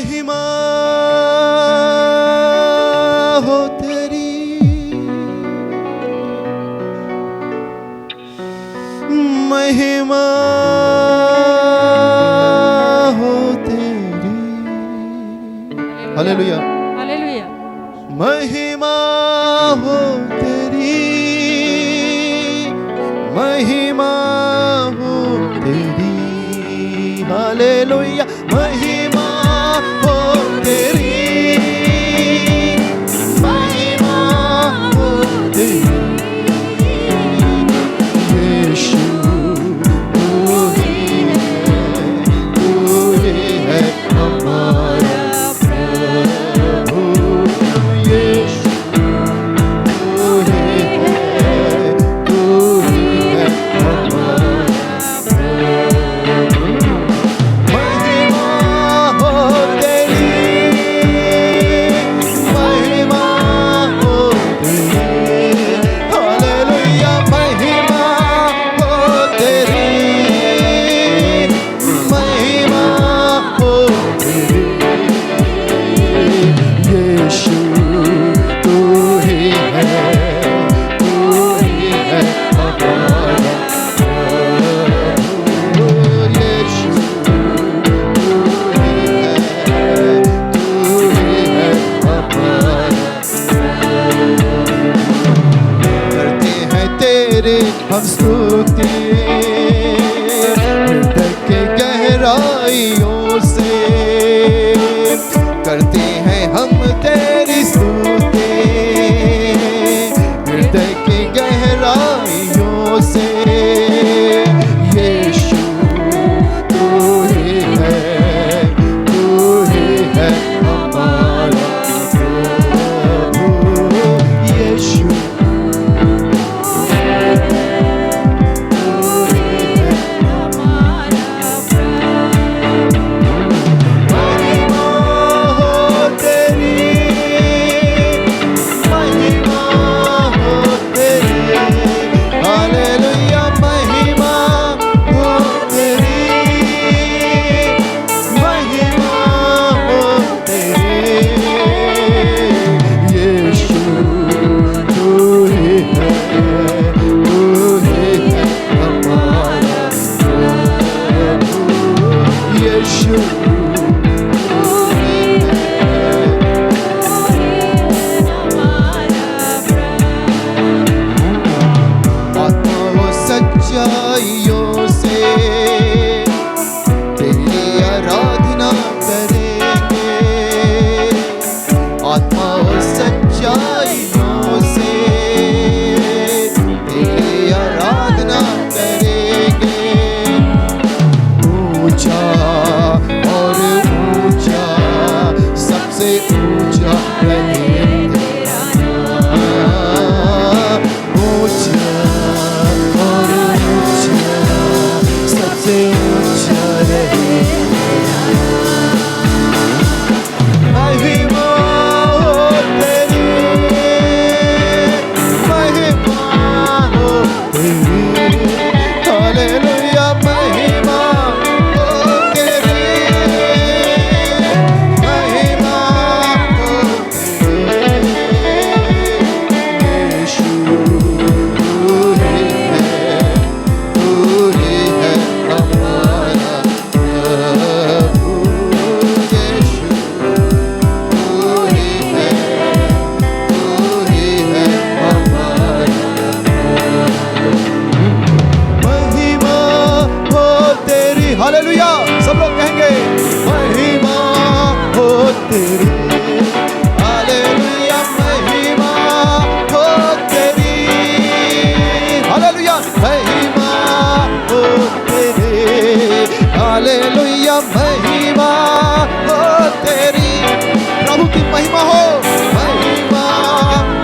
महिमा हो तेरी, महिमा हो तेरी। Hallelujah hallelujah. महिमा हो तेरी, महिमा हो तेरी। हालेलुया महिमा हो तेरी, महिमा हो तेरी। यीशु तू ही है हमारा प्रभु। यीशु तू ही है हमारा प्रभु। महिमा हो तेरी, महिमा हो तेरी। हालेलुया महिमा हो तेरी, महिमा हो तेरी। यीशु तू ही है हमारा प्रभु। यीशु तू ही है हमारा। करते हैं तेरे हम स्तुति हृदय के गहराइयों से, करते हैं हम तेरी स्तुति हृदय के गहराइयों से। यीशु तू ही है हमारा प्रभु। यीशु महिमा हो तेरी, महिमा हो तेरी। हालेलुया महिमा हो तेरी, महिमा हो तेरी। यीशु तू ही है हमारा प्रभु। यीशु आत्मा वो सच्चाइयों से तेरी आराधना करेंगे, आत्मा वो सच्चाइयों से तेरी आराधना करेंगे। ऊंचा और ऊंचा सबसे ऊंचा रहे तेरा नाम। ऊंचा और ऊंचा सबसे ऊंचा रहे तेरा नाम। महिमा हो तेरी, महिमा हो तेरी। हालेलुया महिमा हो तेरी, महिमा हो तेरी। यीशु तू ही है हमारा प्रभु। यीशु तू ही है हमारा महिमा हो तेरी। हालेलुया सब लोग कहेंगे महिमा हो तेरी। हालेलुया महिमा हो तेरी, हालेलुया महिमा हो तेरी। हालेलुया महिमा हो तेरी। प्रभु की महिमा हो, महिमा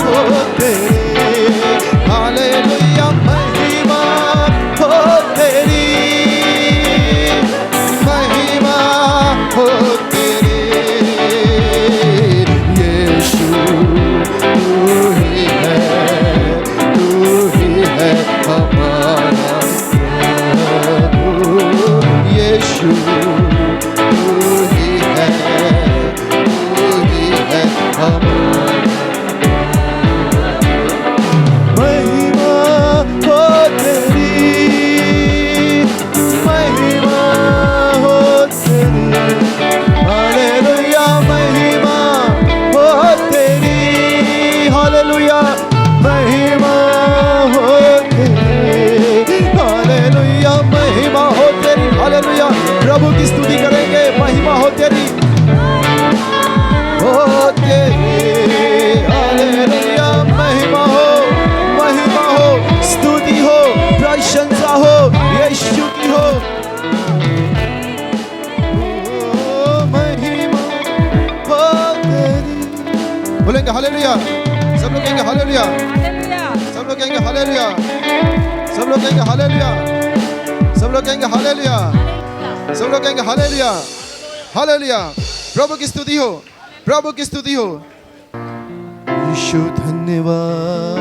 हो तेरी। हालेलुया महिमा हो तेरी, महिमा हो तेरी। यीशु तू ही है हमारा प्रभु। यीशु तू ही है हालेलुया, सब लोग कहेंगे हालेलुया, सब लोग कहेंगे हालेलुया, सब लोग कहेंगे हालेलुया, सब लोग कहेंगे हालेलुया, हालेलुया। प्रभु की स्तुति हो, प्रभु की स्तुति हो। यीशु धन्यवाद,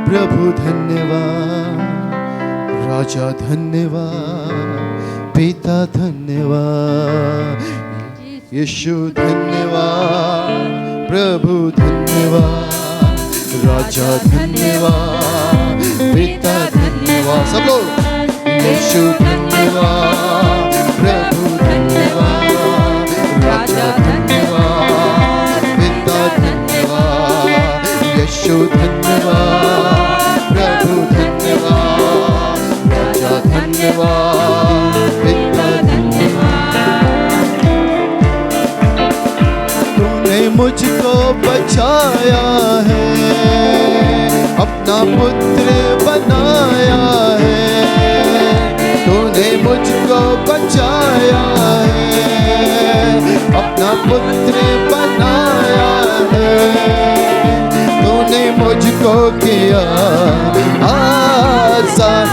प्रभु धन्यवाद, राजा धन्यवाद, पिता धन्यवाद। यीशु धन्यवाद, प्रभु धन्यवाद, राजा धन्यवाद, पिता धन्यवाद। सब लोग यीशु धन्यवाद, प्रभु धन्यवाद, राजा धन्यवाद, पिता धन्यवाद। यीशु धन्यवाद, प्रभु धन्यवाद, राजा धन्यवाद, पिता धन्यवाद। तूने मुझको बचाया है, अपना पुत्र बनाया है। तूने मुझको बचाया है, अपना पुत्र बनाया है। तूने मुझको किया आजाद।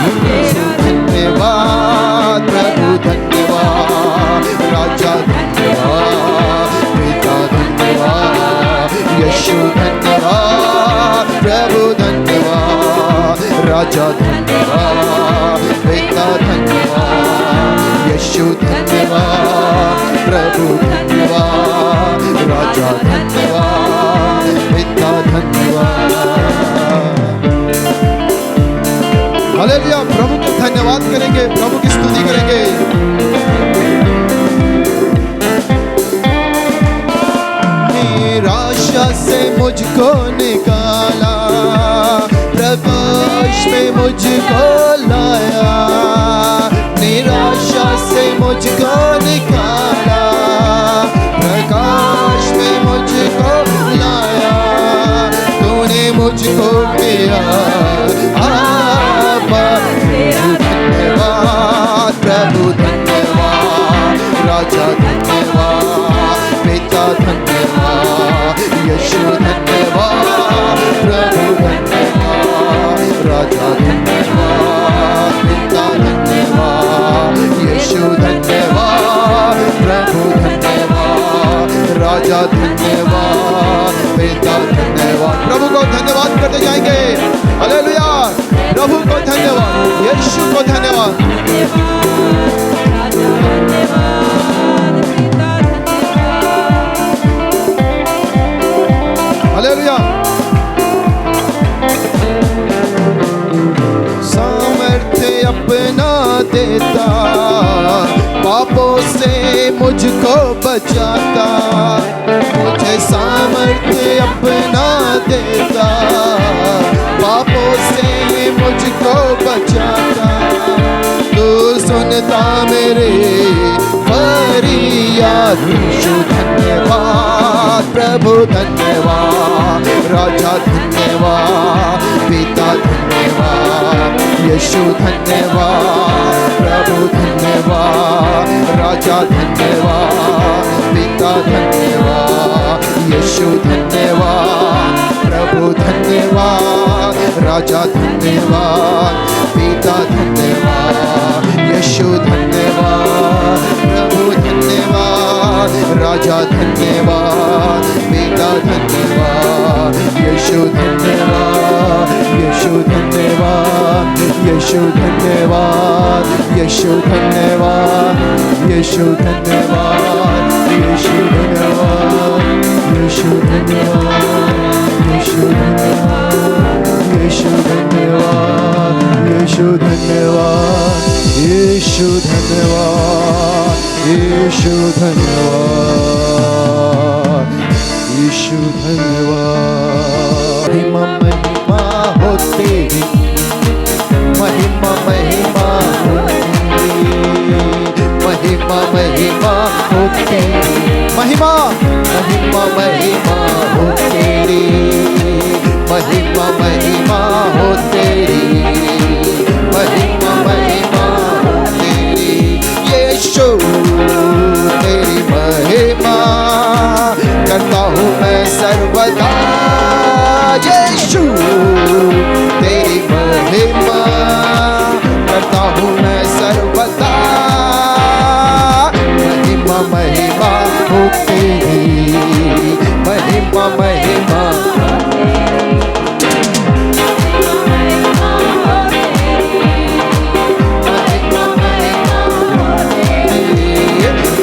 धन्यवाद, प्रभु धन्यवाद, राजा धन्यवाद, पिता धन्यवाद। यीशु धन्यवाद, प्रभु धन्यवाद, राजा धन्यवाद, पिता धन्यवाद। यीशु धन्यवाद, प्रभु धन्यवाद, राजा धन्यवाद, पिता धन्यवाद। हालेलुया। प्रभु को धन्यवाद करेंगे, प्रभु की स्तुति करेंगे। निराशा से मुझको निकाला, प्रकाश में मुझको लाया। निराशा से मुझको निकाला, प्रकाश में मुझको लाया। तूने मुझको किया धन्यवाद, प्रभु धन्यवाद, राजा धन्यवाद, पिता धन्यवाद। यीशु धन्यवाद, प्रभु धन्यवाद, राजा धन्यवाद, पिता धन्यवाद। यीशु धन्यवाद, प्रभु धन्यवाद, राजा धन्यवाद, पिता धन्यवाद। प्रभु को धन्यवाद करते जाएंगे। हालेलुया। प्रभु को धन्यवाद, यीशु को धन्यवाद। हालेलुया। सामर्थ्य अपना देता, पापों से मुझको बचाता। मुझे सामर्थ्य अपना देता, पापों से मुझको बचाता। तू सुनता मेरे फरियाद। यीशु धन्यवाद, प्रभु धन्यवाद, राजा धन्यवाद, पिता धन्यवाद। यीशु धन्यवाद, प्रभु धन्यवाद, राजा धन्यवाद, पिता धन्यवाद। यीशु धन्यवाद, प्रभु धन्यवाद, राजा धन्यवाद, पिता धन्यवाद। यीशु धन्यवाद, प्रभु धन्यवाद, राजा धन्यवाद, पिता धन्यवाद। यीशु धन्यवाद, यीशु धन्यवाद, यीशु धन्यवाद, यीशु धन्यवाद, यीशु धन्यवाद, यीशु धन्यवाद, यीशु धन्यवाद, यीशु धन्यवाद, यीशु धन्यवाद, यीशु धन्यवाद, यीशु धन्यवाद, यीशु धन्यवाद, यीशु धन्यवाद। महिमा महिमा हो तेरी, महिमा महिमा हो तेरी, महिमा महिमा हो तेरी, महिमा महिमा महिमा हो तेरी, महिमा महिमा हो तेरी, महिमा महिमा हो तेरी। यीशु तेरी महिमा करता हूँ मैं सर्वदा। यीशु तेरी महिमा महिमा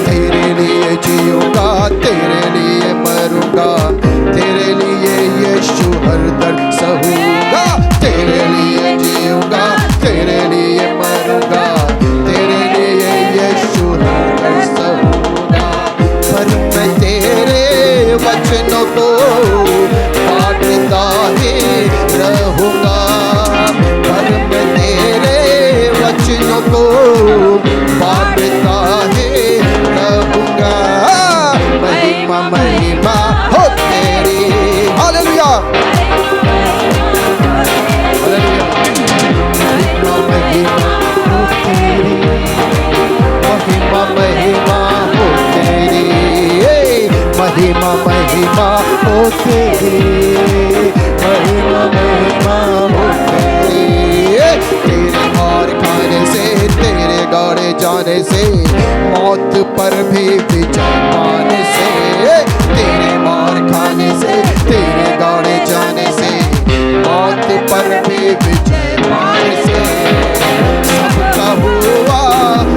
तेरे लिए जीऊंगा, तेरे लिए मरूंगा, तेरे लिए यीशु हर दर्द सहूंगा। तेरे लिए जीऊंगा, तेरे लिए मरूंगा, तेरे लिए यीशु हर दर्द सहूंगा। पर मैं तेरे वचनों को बांटता ही रहूंगा, पर मैं तेरे वचनों को बांटता ही रहूंगा। महिमा महिमा हो तेरी, हालेलुया हालेलुया। महिमा महिमा हो तेरी, महिमा महिमा हो तेरी, महिमा महिमा हो तेरी, महिमा महिमा हो तेरी। तेरे मार खाने से, तेरे गाड़े जाने से, मौत पर भी विजय पाने से, तेरे मार खाने से, तेरे गाड़े जाने से, मौत पर भी विजय पाने से, सबका हुआ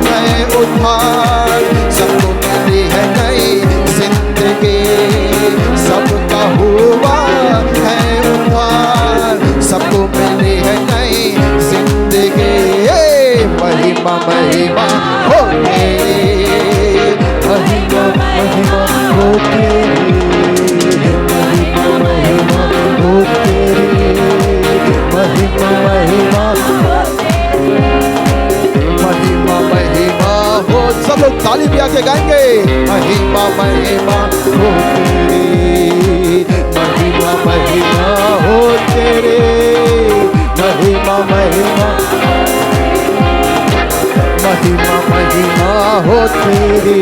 है उद्धार, सबको मिली है नई जिंदगी, सबका हुआ है उद्धार, सबको मिली है नई जिंदगी। महिमा महिमा हो तेरी, महिमा महिमा हो तेरी, महिमा महिमा हो तेरी, महिमा महिमा महिमा महिमा हो। सब लोग ताली बजा के गाएंगे। महिमा महिमा हो तेरी, महिमा महिमा हो तेरी, महिमा महिमा महिमा महिमा हो तेरी,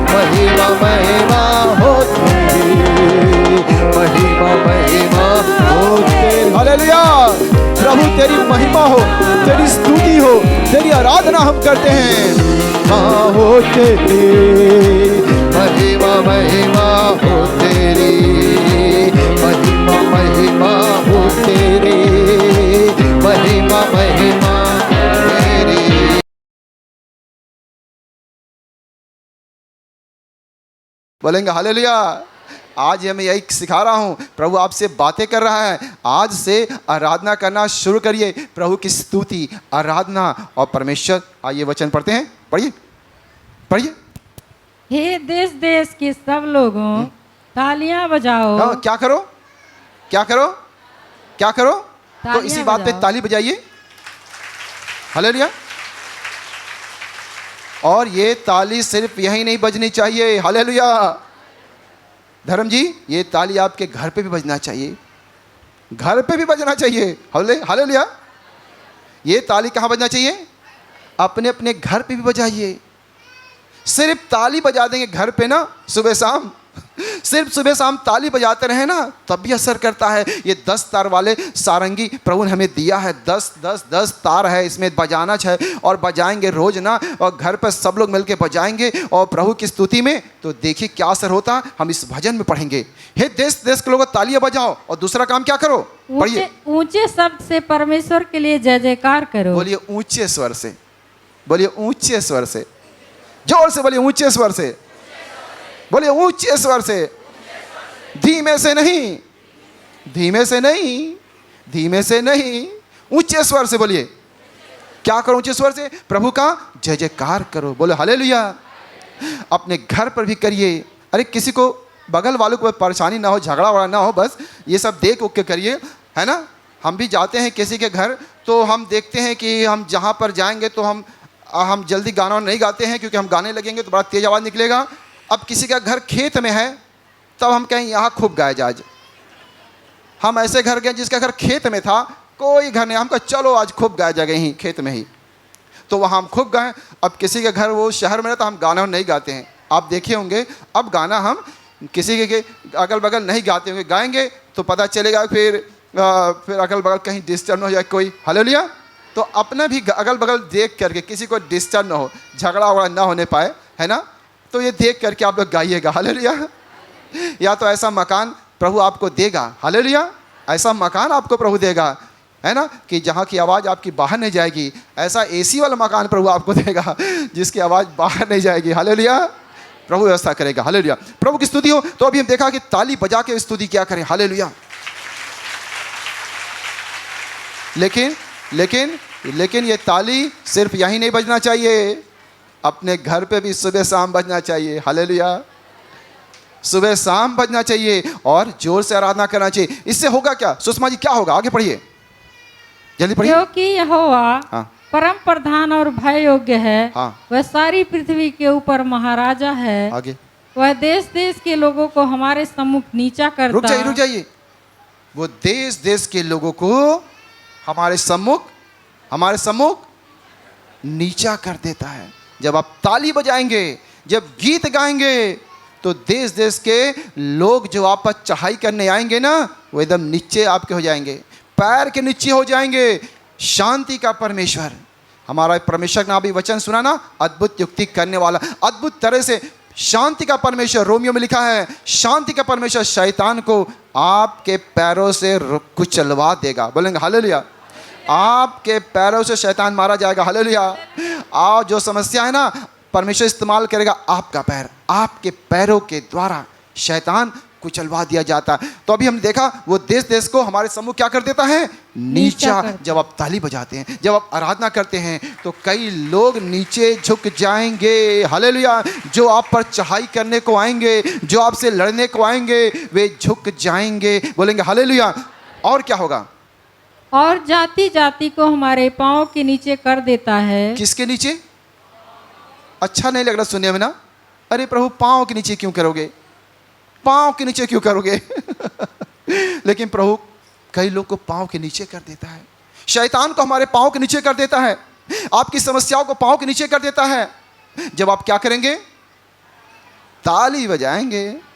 महिमा महिमा हो तेरी, महिमा महिमा हो तेरी। हालेलुया। प्रभु तेरी महिमा हो, तेरी स्तुति हो, तेरी आराधना हम करते हैं। हाँ हो तेरी, महिमा महिमा हो तेरी, महिमा महिमा हो तेरी, महिमा महिमा तेरी। बोलेंगे हालेलुया। आज मैं यही सिखा रहा हूँ, प्रभु आपसे बातें कर रहा है। आज से आराधना करना शुरू करिए, प्रभु की स्तुति, आराधना और परमेश्वर। आइए वचन पढ़ते हैं, पढ़िए पढ़िए। हे देश देश के सब लोगों तालियां बजाओ। हाँ, क्या करो क्या करो क्या करो? तो तालियां इसी बात पे बजाओ। ताली बजाइए। हालेलुया। और ये ताली सिर्फ यही नहीं बजनी चाहिए। हालेलुया। धर्म जी, ये ताली आपके घर पे भी बजना चाहिए, घर पे भी बजना चाहिए। हालेलुया। ये ताली कहाँ बजना चाहिए? अपने अपने घर पे भी बजाइए। सिर्फ ताली बजा देंगे घर पे ना, सुबह शाम सिर्फ सुबह शाम ताली बजाते रहे ना, तब भी असर करता है। ये 10 तार वाले सारंगी प्रभु ने हमें दिया है। 10 तार है, इसमें बजाना है और बजाएंगे रोज ना, और घर पर सब लोग मिलके बजाएंगे और प्रभु की स्तुति में, तो देखिए क्या असर होता। हम इस भजन में पढ़ेंगे, हे देश देश के लोगों तालियां बजाओ। और दूसरा काम क्या करो? पढ़िए। ऊंचे शब्द से परमेश्वर के लिए जय जयकार करो। बोलिए ऊंचे स्वर से, बोलिए ऊंचे स्वर से, जोर से बोलिए ऊंचे स्वर से, बोलिए ऊंचे स्वर से, धीमे से नहीं, धीमे से नहीं, धीमे से नहीं, ऊंचे स्वर से बोलिए। क्या करो ऊंचे स्वर से? प्रभु का जय जयकार करो। बोले हालेलुया। अपने घर पर भी करिए। अरे किसी को, बगल वालों को परेशानी ना हो, झगड़ा वगड़ा ना हो, बस ये सब देख उक के करिए, है ना। हम भी जाते हैं किसी के घर, तो हम देखते हैं कि हम जहाँ पर जाएंगे तो हम जल्दी गाना नहीं गाते हैं, क्योंकि हम गाने लगेंगे तो बड़ा तेज आवाज़ निकलेगा। अब किसी का घर खेत में है, तब हम कहें यहाँ खूब गाए जा। आज हम ऐसे घर गए जिसका घर खेत में था, कोई घर नहीं, हम कहा चलो आज खूब गाया जाएगा यहीं खेत में ही, तो वहाँ हम खूब गाएं। अब किसी के घर वो शहर में रहता, हम गाना नहीं गाते हैं। आप देखे होंगे, अब गाना हम किसी के अगल बगल नहीं गाते होंगे, गाएंगे तो पता चलेगा फिर अगल बगल कहीं डिस्टर्ब ना हो जाए कोई। हालेलुया। तो अपना भी अगल बगल देख करके किसी को डिस्टर्ब ना हो, झगड़ा वगड़ा ना होने पाए, है ना। तो ये देख करके आप लोग गाइएगा हालेलुया। या तो ऐसा मकान प्रभु आपको देगा, हालेलुया, ऐसा मकान आपको प्रभु देगा, है ना, कि जहाँ की आवाज़ आपकी बाहर नहीं जाएगी। ऐसा एसी वाला मकान प्रभु आपको देगा जिसकी आवाज़ बाहर नहीं जाएगी, हालेलुया। प्रभु व्यवस्था करेगा, हालेलुया। प्रभु की स्तुति हो। तो अभी हम देखा कि ताली बजा के स्तुति क्या करें, हालेलुया। लेकिन लेकिन लेकिन ये ताली सिर्फ यहीं नहीं बजना चाहिए, अपने घर पे भी सुबह शाम बजना चाहिए, हालेलुया। सुबह शाम बजना चाहिए और जोर से आराधना करना चाहिए। इससे होगा क्या सुषमा जी, क्या होगा? आगे पढ़िए, जल्दी पढ़िए। क्योंकि यहोवा हाँ परम प्रधान और भय योग्य है। हाँ। वह सारी पृथ्वी के ऊपर महाराजा है। आगे। वह देश देश के लोगों को हमारे सम्मुख नीचा करता। रुक जाइए। वो देश देश के लोगों को हमारे सम्मुख नीचा कर देता है। जब आप ताली बजाएंगे, जब गीत गाएंगे, तो देश देश के लोग जो आप पर चढ़ाई करने आएंगे ना, वो एकदम नीचे आपके हो जाएंगे, पैर के नीचे हो जाएंगे। शांति का परमेश्वर, हमारा परमेश्वर ने अभी वचन सुना ना, अद्भुत युक्ति करने वाला, अद्भुत तरह से शांति का परमेश्वर। रोमियो में लिखा है, शांति का परमेश्वर शैतान को आपके पैरों से कुचलवा देगा। बोलेंगे हालेलुया। आपके पैरों से शैतान मारा जाएगा, हालेलुया। आज जो समस्या है ना, परमेश्वर इस्तेमाल करेगा आपका पैर, आपके पैरों के द्वारा शैतान कुचलवा दिया जाता है। तो अभी हम देखा वो देश देश को हमारे सम्मुख क्या कर देता है, नीचा। जब आप ताली बजाते हैं, जब आप आराधना करते हैं, तो कई लोग नीचे झुक जाएंगे, हालेलुया। जो आप पर चढ़ाई करने को आएंगे, जो आपसे लड़ने को आएंगे, वे झुक जाएंगे। बोलेंगे हालेलुया। और क्या होगा? और जाति जाति को हमारे पांव के नीचे कर देता है। किसके नीचे? अच्छा नहीं लग रहा सुनने में ना, अरे प्रभु पांव के नीचे क्यों करोगे, पांव के नीचे क्यों करोगे? लेकिन प्रभु कई लोग को पांव के नीचे कर देता है। शैतान को हमारे पांव के नीचे कर देता है, आपकी समस्याओं को पांव के नीचे कर देता है। जब आप क्या करेंगे? ताली बजाएंगे।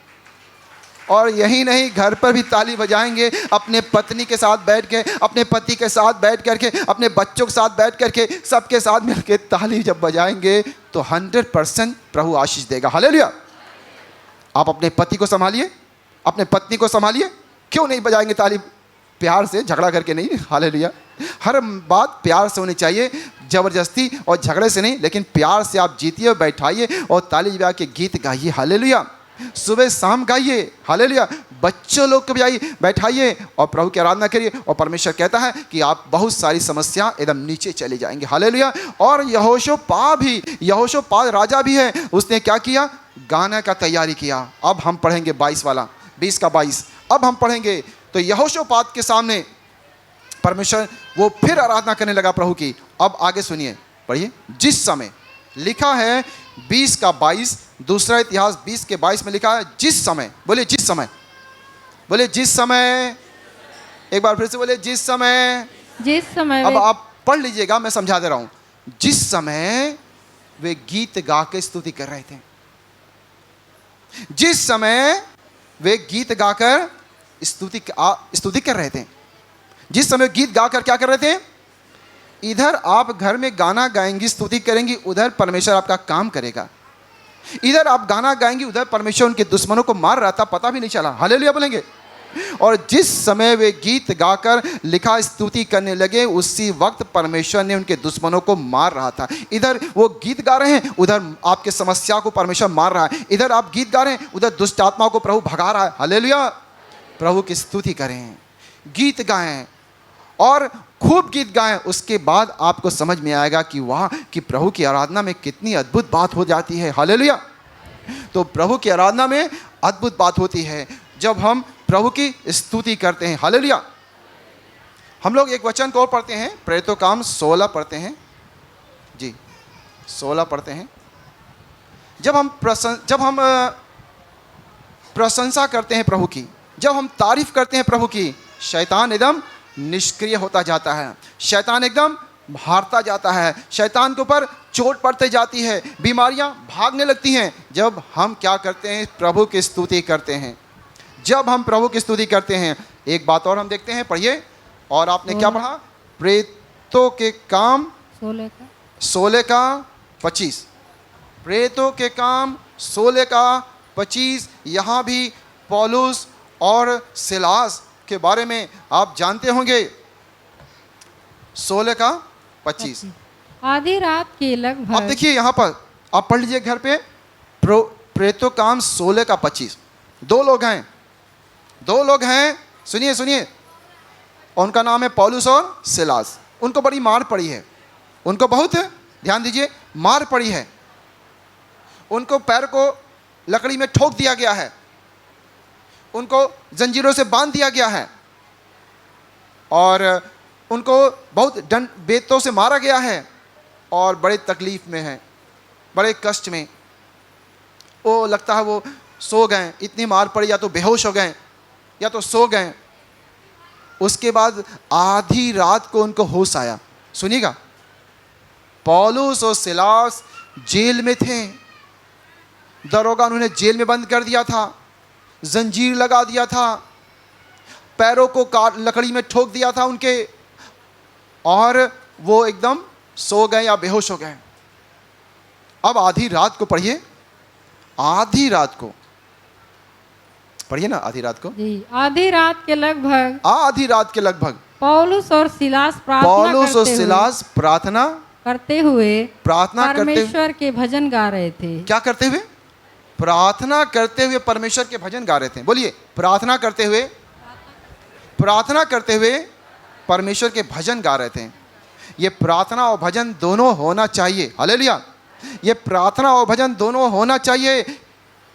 और यही नहीं, घर पर भी ताली बजाएंगे, अपने पत्नी के साथ बैठ के, अपने पति के साथ बैठ करके, अपने बच्चों के साथ बैठ करके, सबके साथ मिलके ताली जब बजाएंगे तो 100% प्रभु आशीष देगा, हालेलुया। आप अपने पति को संभालिए, अपने पत्नी को संभालिए। क्यों नहीं बजाएंगे ताली? प्यार से, झगड़ा करके नहीं, हालेलुया। हर बात प्यार से होनी चाहिए, जबरदस्ती और झगड़े से नहीं, लेकिन प्यार से आप जीतिए, बैठाइए और ताली बजा के गीत गाइए, हालेलुया। सुबह शाम गाइए, हालेलुया। बच्चों लोग को भी बैठाइए और प्रभु की आराधना करिए। और परमेश्वर कहता है कि आप बहुत सारी समस्या एकदम नीचे चले जाएंगे, हालेलुया। और यहोशोपात राजा भी है, उसने क्या किया? गाना का तैयारी किया। अब हम पढ़ेंगे 22 वाला, 20 का 22 अब हम पढ़ेंगे। तो यहोशोपात के सामने परमेश्वर वो फिर आराधना करने लगा प्रभु की। अब आगे सुनिए, पढ़िए। जिस समय लिखा है 20 का 22, दूसरा इतिहास 20 के 22 में लिखा है जिस समय। बोले जिस समय, बोले जिस समय, एक बार फिर से बोले जिस समय। अब आप पढ़ लीजिएगा, मैं समझा दे रहा हूं। जिस समय वे गीत गा के स्तुति कर रहे थे, जिस समय वे गीत गाकर स्तुति कर रहे थे, जिस समय गीत गाकर क्या कर रहे थे? इधर आप घर में गाना गाएंगी, स्तुति करेंगी, उधर परमेश्वर आपका काम करेगा। इधर आप गाना गाएंगी, उधर परमेश्वर उनके दुश्मनों को मार रहा था, पता भी नहीं चला, हालेलुया बोलेंगे। और जिस समय वे गीत गाकर लिखा स्तुति करने लगे, उसी वक्त परमेश्वर ने उनके दुश्मनों को मार रहा था। इधर वो गीत गा रहे हैं, उधर आपके समस्या को परमेश्वर मार रहा है। इधर आप गीत गा रहे हैं, उधर दुष्ट आत्माओं को प्रभु भगा रहा है, हालेलुया। प्रभु की स्तुति करें, गीत गाएं और खूब गीत गाएं। उसके बाद आपको समझ में आएगा कि वाह, कि प्रभु की आराधना में कितनी अद्भुत बात हो जाती है, हालेलुया। तो प्रभु की आराधना में अद्भुत बात होती है जब हम प्रभु की स्तुति करते हैं, हालेलुया। हम लोग एक वचन को और पढ़ते हैं, प्रेरितों काम 16 पढ़ते हैं जी, 16 पढ़ते हैं। जब हम प्रशंसा करते हैं प्रभु की, जब हम तारीफ करते हैं प्रभु की, शैतान एकदम निष्क्रिय होता जाता है, शैतान एकदम हारता जाता है, शैतान के ऊपर चोट पड़ते जाती है, बीमारियां भागने लगती हैं। जब हम क्या करते हैं? प्रभु की स्तुति करते हैं। जब हम प्रभु की स्तुति करते हैं, एक बात और हम देखते हैं, पढ़िए। और आपने क्या पढ़ा? प्रेरितों के काम 16 का 25। प्रेरितों के काम 16 का 25, यहाँ भी पौलुस और सिलास के बारे में आप जानते होंगे। 16 का 25। आधी रात के अब लगभग देखिए यहाँ पर, आप पढ़ लीजिए घर पे। प्रेरितों काम 16 का 25। दो लोग हैं, सुनिए सुनिए। उनका नाम है पौलुस और सिलास। उनको बड़ी मार पड़ी है, उनको बहुत, ध्यान दीजिए, मार पड़ी है। उनको पैर को लकड़ी में ठोक दिया गया है, उनको जंजीरों से बांध दिया गया है, और उनको बहुत दंड बेतों से मारा गया है, और बड़े तकलीफ में हैं, बड़े कष्ट में। वो लगता है वो सो गए, इतनी मार पड़ी, या तो बेहोश हो गए या तो सो गए। उसके बाद आधी रात को उनको होश आया। सुनिएगा, पौलुस और सिलास जेल में थे। दरोगा उन्होंने जेल में बंद कर दिया था, जंजीर लगा दिया था, पैरों को काट लकड़ी में ठोक दिया था उनके, और वो एकदम सो गए या बेहोश हो गए। अब आधी रात को पढ़िए, आधी रात को पढ़िए ना, आधी रात को जी, आधी रात के लगभग आधी रात के लगभग पौलुस और सिलास प्रार्थना करते हुए परमेश्वर के भजन गा रहे थे। क्या करते हुए? प्रार्थना करते हुए परमेश्वर के भजन गा रहे थे। बोलिए, प्रार्थना करते हुए परमेश्वर के भजन गा रहे थे। ये प्रार्थना और भजन दोनों होना चाहिए। हालेलुया। ये प्रार्थना और भजन दोनों होना चाहिए,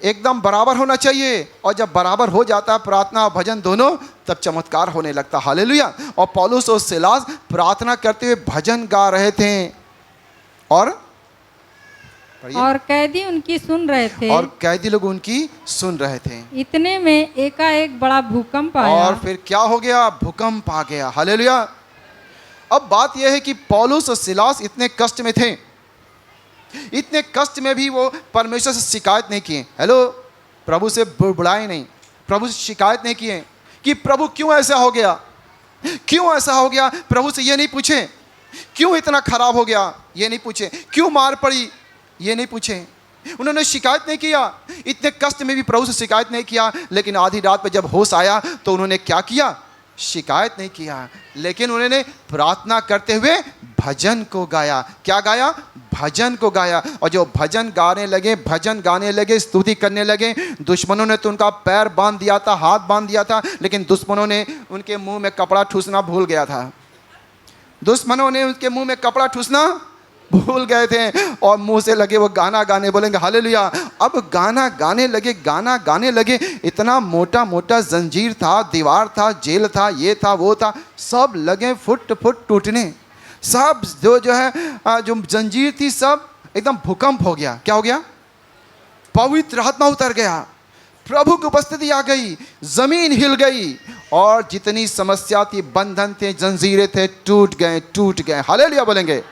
एकदम बराबर होना चाहिए। और जब बराबर हो जाता है प्रार्थना और भजन दोनों, तब चमत्कार होने लगता। हालेलुया। और पौलुस और सिलास प्रार्थना करते हुए भजन गा रहे थे, और कैदी उनकी सुन रहे थे, और कैदी लोग उनकी सुन रहे थे। इतने में एकाएक बड़ा भूकंप आया, और फिर क्या हो गया? भूकंप आ गया। हालेलुया। अब बात यह है कि पौलुस और सिलास इतने कष्ट में थे, इतने कष्ट में भी वो परमेश्वर से शिकायत नहीं किए। हेलो, प्रभु से बुड़ाए नहीं, प्रभु से शिकायत नहीं किए कि प्रभु क्यों ऐसा हो गया, क्यों ऐसा हो गया। प्रभु से ये नहीं पूछे क्यों इतना खराब हो गया, ये नहीं पूछे क्यों मार पड़ी, ये नहीं पूछे। उन्होंने शिकायत नहीं किया, इतने कष्ट में भी प्रभु से शिकायत नहीं किया। लेकिन आधी रात पे जब होश आया तो उन्होंने क्या किया? शिकायत नहीं किया, लेकिन उन्होंने प्रार्थना करते हुए भजन को गाया। क्या गाया? भजन को गाया। और जो भजन गाने लगे, स्तुति करने लगे। दुश्मनों ने तो उनका पैर बांध दिया था, हाथ बांध दिया था, लेकिन दुश्मनों ने उनके मुंह में कपड़ा ठूसना भूल गया था। दुश्मनों ने उनके मुंह में कपड़ा ठूसना भूल गए थे, और मुंह से लगे वो गाना गाने, बोलेंगे हालेलुया। अब गाना गाने लगे। इतना मोटा मोटा जंजीर था, दीवार था, जेल था, ये था, वो था, सब लगे फुट फुट टूटने। सब जो जो जंजीर थी सब एकदम भूकंप हो गया। क्या हो गया? पवित्र आत्मा उतर गया, प्रभु की उपस्थिति आ गई, जमीन हिल गई, और जितनी समस्या थी, बंधन थे, जंजीरें थे, टूट गए। हालेलुया बोलेंगे।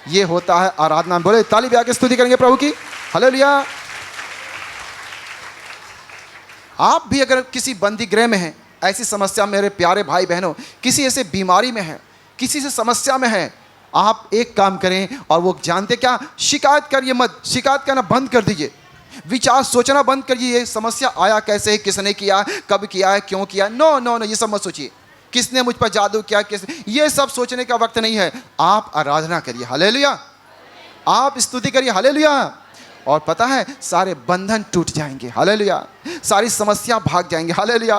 ये होता है आराधना। बोले ताली बजा के स्तुति करेंगे प्रभु की। हालेलुया। आप भी अगर किसी बंदी गृह में हैं, ऐसी समस्या, मेरे प्यारे भाई बहनों, किसी ऐसे बीमारी में है, किसी से समस्या में है, आप एक काम करें, और वो जानते क्या? शिकायत करिए मत, शिकायत करना बंद कर दीजिए, विचार सोचना बंद करिए। ये समस्या आया कैसे, किसने किया, कब किया है, क्यों किया। नो, ये सब मत सोचिए, किसने मुझ पर जादू किया, ये सब सोचने का वक्त नहीं है। आप आराधना करिए। हालेलुया। आप स्तुति करिए। हालेलुया। और पता है, सारे बंधन टूट जाएंगे। हालेलुया। सारी समस्या भाग जाएंगे। हालेलुया।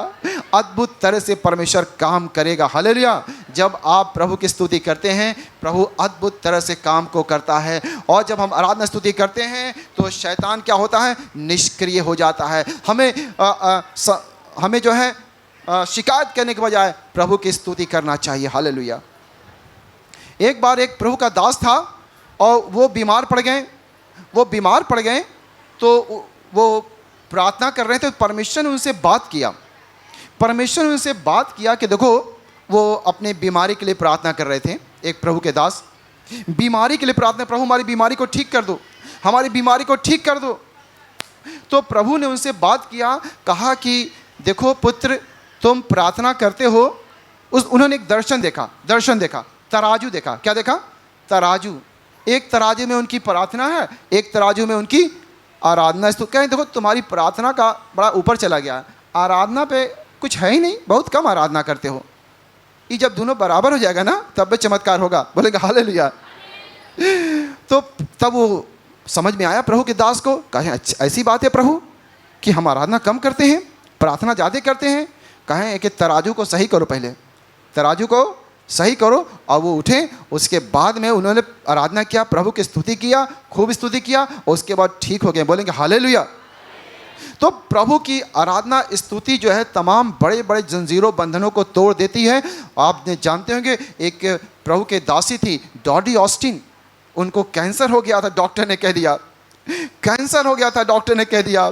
अद्भुत तरह से परमेश्वर काम करेगा। हालेलुया। जब आप प्रभु की स्तुति करते हैं, प्रभु अद्भुत तरह से काम को करता है। और जब हम आराधना स्तुति करते हैं तो शैतान क्या होता है? निष्क्रिय हो जाता है। हमें जो है शिकायत करने के बजाय प्रभु की स्तुति करना चाहिए। हालेलुया। एक बार एक प्रभु का दास था, और वो बीमार पड़ गए। तो वो प्रार्थना कर रहे थे, परमेश्वर ने उनसे बात किया कि देखो, वो अपने बीमारी के लिए प्रार्थना कर रहे थे। एक प्रभु के दास बीमारी के लिए प्रार्थना, प्रभु हमारी बीमारी को ठीक कर दो, हमारी बीमारी को ठीक कर दो। तो प्रभु ने उनसे बात किया, कहा कि देखो पुत्र, तुम प्रार्थना करते हो। उन्होंने एक दर्शन देखा, तराजू देखा। क्या देखा? तराजू। एक तराजू में उनकी प्रार्थना है, एक तराजू में उनकी आराधना। तो कहें देखो तुम्हारी प्रार्थना का बड़ा ऊपर चला गया, आराधना पे कुछ है ही नहीं, बहुत कम आराधना करते हो। ये जब दोनों बराबर हो जाएगा ना तब भी चमत्कार होगा, बोलेगा हालेलुया। तो तब वो समझ में आया प्रभु के दास को, कहें अच्छा ऐसी बात है प्रभु कि हम आराधना कम करते हैं, प्रार्थना ज़्यादा करते हैं। कहें कि तराजू को सही करो, पहले तराजू को सही करो। और वो उठे, उसके बाद में उन्होंने आराधना किया, प्रभु की स्तुति किया, खूब स्तुति किया, उसके बाद ठीक हो गए, बोलेंगे हालेलुया। तो प्रभु की आराधना स्तुति जो है तमाम बड़े बड़े जंजीरों बंधनों को तोड़ देती है। आपने जानते होंगे एक प्रभु के दासी थी डॉडी ऑस्टिन, उनको कैंसर हो गया था, डॉक्टर ने कह दिया कैंसर हो गया था, डॉक्टर ने कह दिया।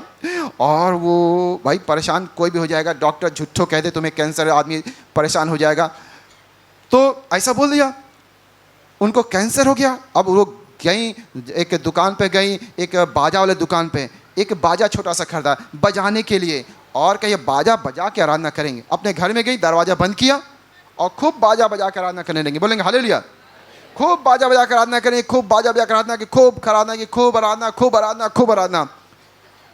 और वो भाई परेशान कोई भी हो जाएगा, डॉक्टर झूठो कह दे तुम्हें कैंसर है, आदमी परेशान हो जाएगा, तो ऐसा बोल दिया। उनको कैंसर हो गया। अब वो गई एक दुकान पे गई, एक बाजा वाले दुकान पे एक बाजा छोटा सा खरीदा बजाने के लिए, और कहिए बाजा बजा के आराधना करेंगे। अपने घर में गई, दरवाज़ा बंद किया और खूब बाजा बजा कर आराधना करने लगे, बोलेंगे हालेलुया। खूब बाजा बजा कर आराधना करेंगे, खूब बाजा बजा कर आराधना की, खूब आराधना की, खूब आराधना, खूब आराधना, खूब आराधना।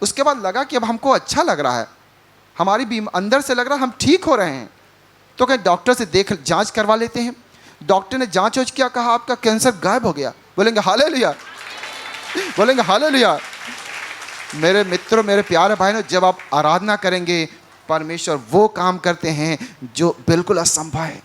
उसके बाद लगा कि अब हमको अच्छा लग रहा है, हमारी अंदर से लग रहा है हम ठीक हो रहे हैं। तो कहीं डॉक्टर से देख जांच करवा लेते हैं। डॉक्टर ने जांच वांच किया, कहा आपका कैंसर गायब हो गया, बोलेंगे हालेलुया, बोलेंगे हालेलुया। मेरे मित्रों, मेरे प्यारे भाइयों, जब आप आराधना करेंगे परमेश्वर वो काम करते हैं जो बिल्कुल असंभव है,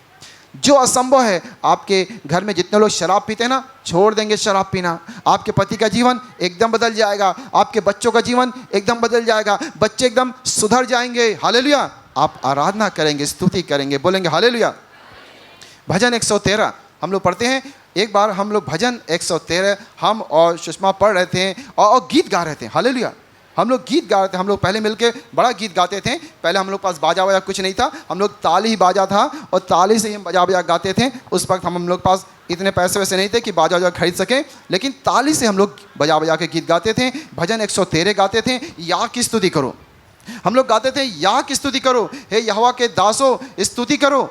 जो असंभव है। आपके घर में जितने लोग शराब पीते हैं ना, छोड़ देंगे शराब पीना, आपके पति का जीवन एकदम बदल जाएगा, आपके बच्चों का जीवन एकदम बदल जाएगा, बच्चे एकदम सुधर जाएंगे, हालेलुया। आप आराधना करेंगे, स्तुति करेंगे, बोलेंगे हालेलुया। भजन 113 हम लोग पढ़ते हैं। एक बार हम लोग भजन 113 हम और सुषमा पढ़ रहे थे और गीत गा रहे थे, हालेलुया। हम लोग गीत गा रहे थे, हम लोग पहले मिलके बड़ा गीत गाते थे। पहले हम लोग पास बाजा वाजा कुछ नहीं था, हम लोग ताली ही बाजा था और ताली से ही हम बजा बजा गाते थे। उस वक्त हम लोग पास इतने पैसे वैसे नहीं थे कि बाजा वाजा खरीद सकें, लेकिन ताली से हम लोग बजा बजा के गीत गाते थे। भजन 113 गाते थे, या की स्तुति करो। हम लोग गाते थे या की स्तुति करो, हे यहोवा के दासों स्तुति करो।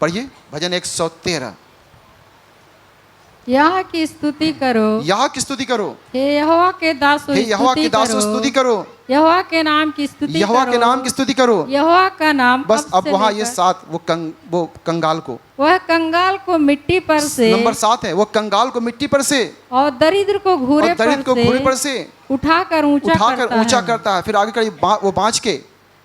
पढ़िए भजन 113। यह की स्तुति करो, यह की स्तुति करो, हे यहोवा के दासों, हे यहोवा के दासों स्तुति करो, यहोवा के नाम की स्तुति, यहोवा के नाम की स्तुति करो, यहोवा का नाम। बस अब वहाँ ये 7 वो कंगाल को, वह कंगाल को मिट्टी पर से, नंबर 7 है, वो कंगाल को मिट्टी पर से और दरिद्र को घूरे पर से उठाकर ऊंचा करता है। फिर आगे करिए, वो बाँच के,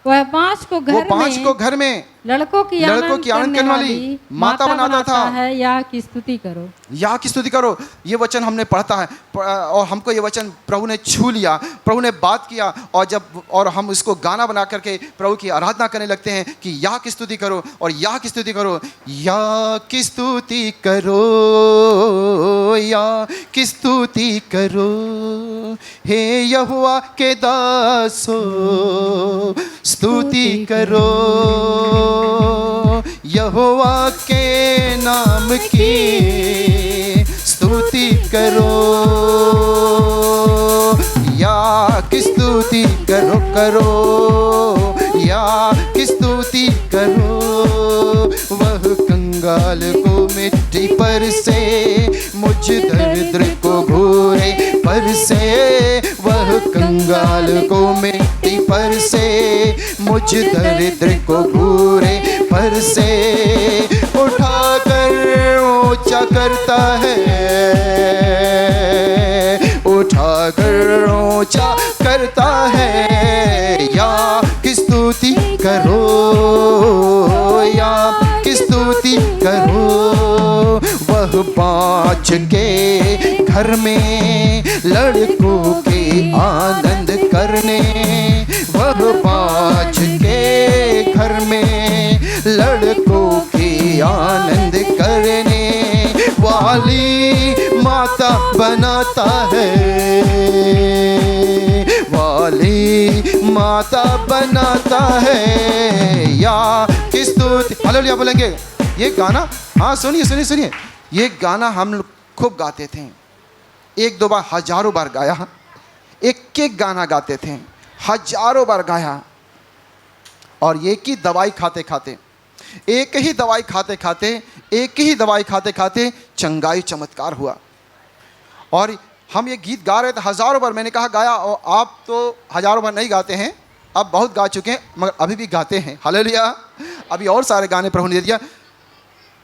वह बाँस को घर में लड़कों की आनंद करने वाली माता बनाता है। या की स्तुति करो, या की स्तुति करो। ये वचन हमने पढ़ता है और हमको ये वचन प्रभु ने छू लिया, प्रभु ने बात किया, और हम इसको गाना बना करके प्रभु की आराधना करने लगते हैं कि या की स्तुति करो और या की स्तुति करो, या की स्तुति करो, या की स्तुति करो, हे यहोवा के दासों स्तुति करो, यहोवा के नाम की स्तुति करो, या की स्तुति करो, या की स्तुति करो। वह कंगाल को मिट्टी पर से, मुझ दरिद्र को घूरे पर से, वह कंगाल को मिट्टी पर से, मुझ दरिद्र को घूरे पर से उठाकर ऊंचा करता है, उठाकर ऊंचा करता है। या की स्तुति करो, या की स्तुति करो। वह बाँच के घर में लड़कों के आनंद करने, वह बाँच के घर में लड़कों की आनंद करने वाली माता बनाता है, वाली माता बनाता है। या की स्तुति, हालेलुया बोलेंगे। ये गाना, हाँ सुनिए, ये गाना हम लोग खूब गाते थे, 1-2 बार, हजारों बार गाया, एक गाना गाते थे, हजारों बार गाया। और एक ही दवाई खाते खाते, एक ही दवाई खाते खाते चंगाई चमत्कार हुआ। और हम ये गीत गा रहे थे हज़ारों बार, मैंने कहा गाया, और आप तो हज़ारों बार नहीं गाते हैं, अब बहुत गा चुके हैं, मगर अभी भी गाते हैं। हालेलुया। अभी और सारे गाने प्रभु ने दे दिया।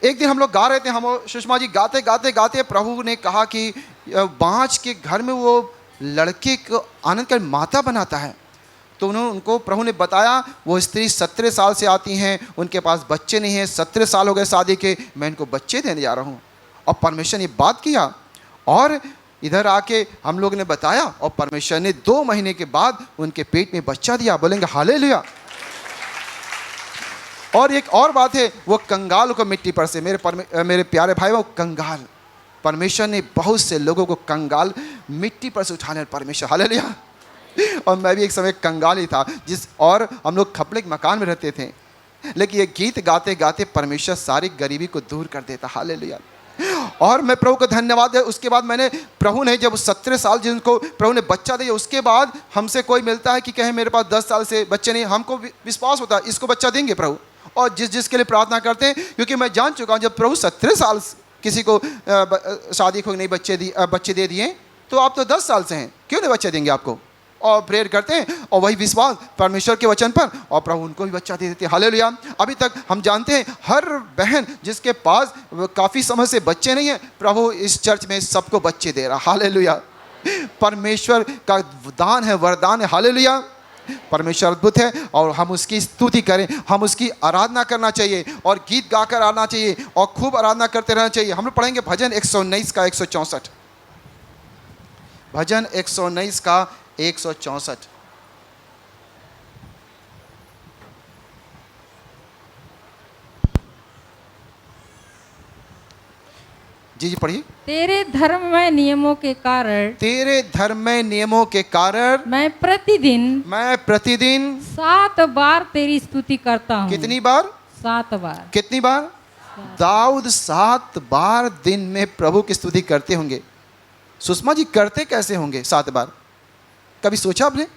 एक दिन हम लोग गा रहे थे, हम और सुषमा जी गाते गाते गाते प्रभु ने कहा कि बाँझ के घर में वो लड़के को आनंद कर माता बनाता है। तो उन्होंने उनको प्रभु ने बताया, वो स्त्री 17 साल से आती हैं, उनके पास बच्चे नहीं हैं, 17 साल हो गए शादी के, मैं इनको बच्चे देने जा रहा हूँ। और परमेश्वर ने बात किया और इधर आके हम लोग ने बताया, और परमेश्वर ने 2 महीने के बाद उनके पेट में बच्चा दिया। बोलेंगे हालेलुया। और एक और बात है, वो कंगाल को मिट्टी पर से, मेरे प्यारे भाई, वो कंगाल, परमेश्वर ने बहुत से लोगों को कंगाल मिट्टी पर से उठाने, परमेश्वर, हालेलुया। और मैं भी एक समय कंगाल ही था, और हम लोग खपड़े के मकान में रहते थे, लेकिन ये गीत गाते गाते परमेश्वर सारी गरीबी को दूर कर देता। हालेलुया। और मैं प्रभु को धन्यवाद है। उसके बाद मैंने, प्रभु ने जब 17 साल जिनको प्रभु ने बच्चा दिया, उसके बाद हमसे कोई मिलता है कि कहे मेरे पास 10 साल से बच्चे नहीं, हमको विश्वास होता है इसको बच्चा देंगे प्रभु, और जिसके लिए प्रार्थना करते हैं, क्योंकि मैं जान चुका हूँ जब प्रभु 17 साल किसी को शादी को नहीं बच्चे दे दिए, तो आप तो 10 साल से हैं, क्यों नहीं बच्चे देंगे आपको? और प्रेयर करते हैं, और वही विश्वास परमेश्वर के वचन पर, और प्रभु उनको भी बच्चा दे देते हैं। हालेलुया। अभी तक हम जानते हैं हर बहन जिसके पास काफ़ी समय से बच्चे नहीं हैं, प्रभु इस चर्च में सबको बच्चे दे रहा। हालेलुया। परमेश्वर का दान है, वरदान है। हालेलुया। परमेश्वर अद्भुत है, और हम उसकी स्तुति करें, हम उसकी आराधना करना चाहिए, और गीत गाकर आना चाहिए, और खूब आराधना करते रहना चाहिए। हम लोग पढ़ेंगे भजन 119 का 164, भजन 119 का 164। जी पढ़िए। तेरे धर्ममय नियमों के कारण, तेरे धर्ममय नियमों के कारण मैं प्रतिदिन 7 बार तेरी स्तुति करता हूँ। कितनी बार? 7 बार। कितनी बार? दाऊद 7 बार दिन में प्रभु की स्तुति करते होंगे। सुषमा जी करते कैसे होंगे 7 बार? कभी सोचा आपने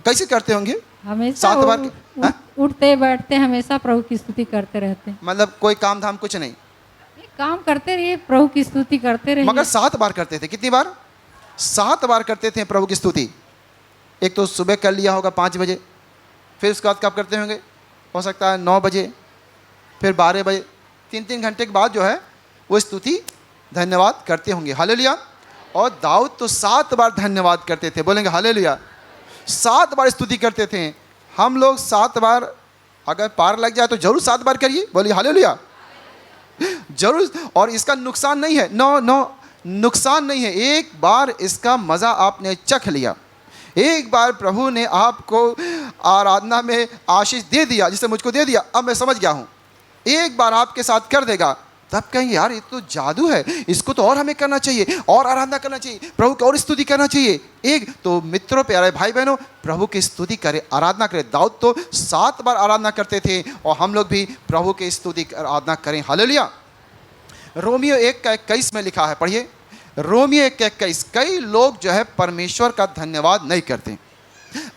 कैसे करते होंगे? हमेशा 7 बार उठते बैठते हमेशा प्रभु की स्तुति करते रहते हैं। मतलब कोई काम धाम कुछ नहीं, काम करते रहिए, प्रभु की स्तुति करते रहिए। मगर 7 बार करते थे। कितनी बार? 7 बार करते थे प्रभु की स्तुति। एक तो सुबह कर लिया होगा 5 बजे, फिर उसके बाद कब करते होंगे? हो सकता है 9 बजे, फिर 12 बजे, 3-3 घंटे के बाद जो है वो स्तुति धन्यवाद करते होंगे। हालेलुया। और दाऊद तो 7 बार धन्यवाद करते थे। बोलेंगे हालेलुया। 7 बार स्तुति करते थे। हम लोग 7 बार, अगर पार लग जाए तो जरूर 7 बार करिए। बोलिए हालेलुया। जरूर। और इसका नुकसान नहीं है, नो नुकसान नहीं है। एक बार इसका मज़ा आपने चख लिया, एक बार प्रभु ने आपको आराधना में आशीष दे दिया, जिसे मुझको दे दिया, अब मैं समझ गया हूँ, एक बार आपके साथ कर देगा, तब कहेंगे यार ये तो जादू है, इसको तो और हमें करना चाहिए, और आराधना करना चाहिए, प्रभु की और स्तुति करना चाहिए। एक तो मित्रों, प्यारे भाई बहनों, प्रभु की स्तुति करें, आराधना करें। दाऊद तो 7 बार आराधना करते थे, और हम लोग भी प्रभु की स्तुति आराधना करें। हालेलुया। रोमियो 1:21 में लिखा है, पढ़िए। रोमियो 1:21। कई लोग जो है परमेश्वर का धन्यवाद नहीं करते।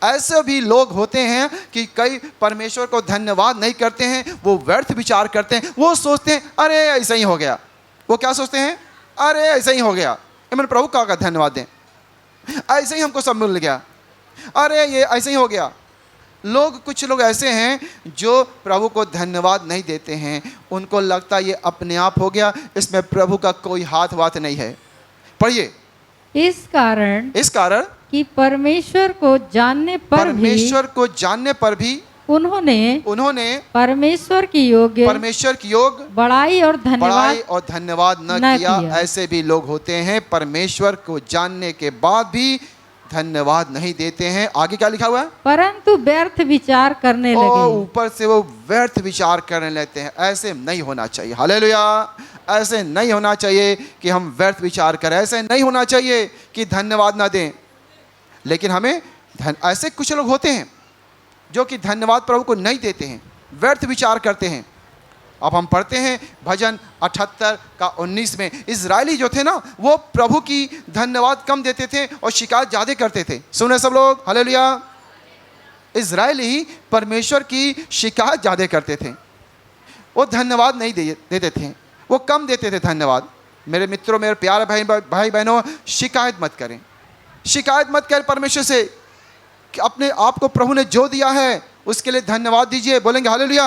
ऐसे भी लोग होते हैं कि कई परमेश्वर को धन्यवाद नहीं करते हैं, वो व्यर्थ विचार करते हैं। वो सोचते हैं अरे ऐसा ही हो गया। वो क्या सोचते हैं? अरे ऐसा ही हो गया, मैंने प्रभु का धन्यवाद दें, ऐसे ही हमको सब मिल गया, अरे ये ऐसे ही हो गया। कुछ लोग ऐसे हैं जो प्रभु को धन्यवाद नहीं देते हैं। उनको लगता है ये अपने आप हो गया, इसमें प्रभु का कोई हाथ वाथ नहीं है। पढ़िए। इस कारण कि परमेश्वर को जानने पर भी उन्होंने परमेश्वर की योग बड़ाई और धन्यवाद न किया। ऐसे भी लोग होते हैं, परमेश्वर को जानने के बाद भी धन्यवाद नहीं देते हैं। आगे क्या लिखा हुआ है? परंतु व्यर्थ विचार करने लगे। ऊपर से वो व्यर्थ विचार करने लगते हैं। ऐसे नहीं होना चाहिए। हालेलुया। ऐसे नहीं होना चाहिए कि हम व्यर्थ विचार करें, ऐसे नहीं होना चाहिए कि धन्यवाद ना दें। लेकिन हमें ऐसे कुछ लोग होते हैं जो कि धन्यवाद प्रभु को नहीं देते हैं, व्यर्थ विचार करते हैं। अब हम पढ़ते हैं भजन 78 का 19 में, इजरायली जो थे ना, वो प्रभु की धन्यवाद कम देते थे और शिकायत ज़्यादा करते थे। सुने सब लोग? हालेलुया। इजरायली ही परमेश्वर की शिकायत ज़्यादा करते थे, वो धन्यवाद नहीं देते थे, वो कम देते थे धन्यवाद। मेरे मित्रों, मेरे प्यारे भाई बहनों, शिकायत मत करें, शिकायत मत करें परमेश्वर से। कि अपने आप को प्रभु ने जो दिया है उसके लिए धन्यवाद दीजिए। बोलेंगे हालेलुया,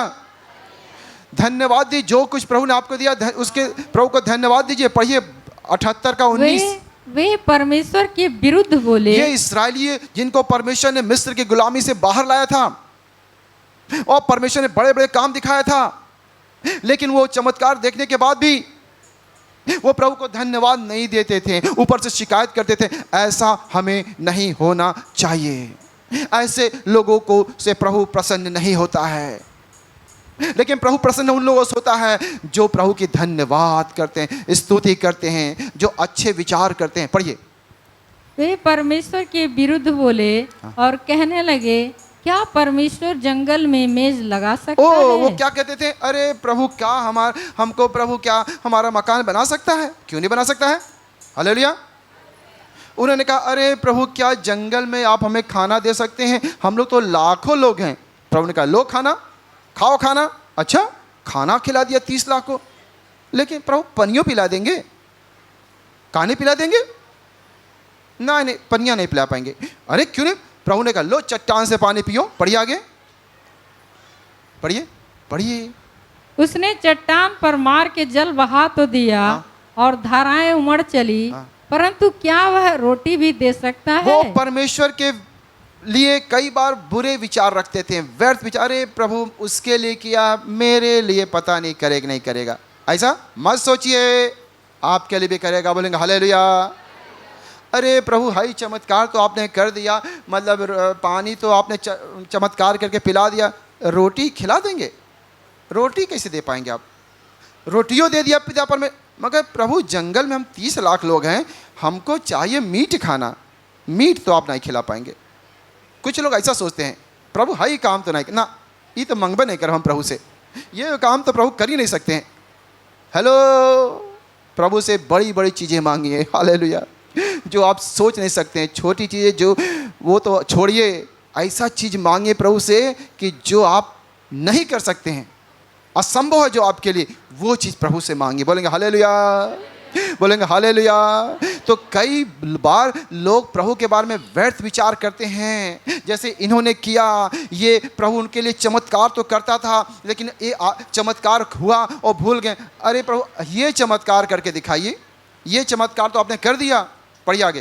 धन्यवाद दीजिए। जो कुछ प्रभु ने आपको दिया उसके प्रभु को धन्यवाद दीजिए। पढ़िए 78 का 19। वे परमेश्वर के विरुद्ध बोले। ये इस्राएली जिनको परमेश्वर ने मिस्र की गुलामी से बाहर लाया था और परमेश्वर ने बड़े बड़े काम दिखाया था, लेकिन वो चमत्कार देखने के बाद भी वो प्रभु को धन्यवाद नहीं देते थे, ऊपर से शिकायत करते थे। ऐसा हमें नहीं होना चाहिए। ऐसे लोगों को से प्रभु प्रसन्न नहीं होता है, लेकिन प्रभु प्रसन्न उन लोगों से होता है जो प्रभु की धन्यवाद करते हैं, स्तुति करते हैं, जो अच्छे विचार करते हैं। पढ़िए, वे परमेश्वर के विरुद्ध बोले और कहने लगे, क्या परमेश्वर जंगल में मेज लगा सकता है? वो क्या कहते थे? अरे प्रभु क्या हमको प्रभु क्या हमारा मकान बना सकता है? क्यों नहीं बना सकता है? हालेलुया। उन्होंने कहा, अरे प्रभु क्या जंगल में आप हमें खाना दे सकते हैं? हम लोग तो लाखों लोग हैं। प्रभु ने कहा, लो खाना खाओ खाना। अच्छा, खाना खिला दिया 30 लाख को, लेकिन प्रभु पनियों पिला देंगे, कहानी पिला देंगे? नहीं, पनियां नहीं पिला पाएंगे। अरे क्यों नहीं? प्रभु ने कहा, लो चट्टान से पानी पियो। पढ़िए आगे, पढ़िए पढ़िए। उसने चट्टान पर मार के जल बहा तो दिया और धाराएं उमड़ चली, परंतु क्या वह रोटी भी दे सकता है? वो परमेश्वर के लिए कई बार बुरे विचार रखते थे, व्यर्थ विचार। अरे प्रभु उसके लिए किया, मेरे लिए पता नहीं करेगा नहीं करेगा। ऐसा मत सोचिए, आपके लिए भी करेगा। बोलेंगे हालेलुया। अरे प्रभु हाई चमत्कार तो आपने कर दिया, मतलब पानी तो आपने चमत्कार करके पिला दिया, रोटी खिला देंगे? रोटी कैसे दे पाएंगे आप? रोटियों दे दिया पिता पर में, मगर प्रभु जंगल में हम 30 लाख लोग हैं, हमको चाहिए मीट खाना, मीट तो आप नहीं खिला पाएंगे। कुछ लोग ऐसा सोचते हैं, प्रभु हाई काम तो नहीं ना, ये तो मंगबे नहीं कर हम प्रभु से, ये काम तो प्रभु कर ही नहीं सकते हैं। हेलो, प्रभु से बड़ी बड़ी चीज़ें मांगिए। हालेलुया। जो आप सोच नहीं सकते हैं, छोटी चीज़ें जो, वो तो छोड़िए, ऐसा चीज़ मांगिए प्रभु से कि जो आप नहीं कर सकते हैं, असंभव है जो आपके लिए, वो चीज़ प्रभु से मांगिए। बोलेंगे हालेलुया, बोलेंगे हालेलुया। तो कई बार लोग प्रभु के बारे में व्यर्थ विचार करते हैं, जैसे इन्होंने किया। ये प्रभु उनके लिए चमत्कार तो करता था, लेकिन ये चमत्कार हुआ और भूल गए। अरे प्रभु ये चमत्कार करके दिखाइए, ये चमत्कार तो आपने कर दिया। पढ़िए आगे।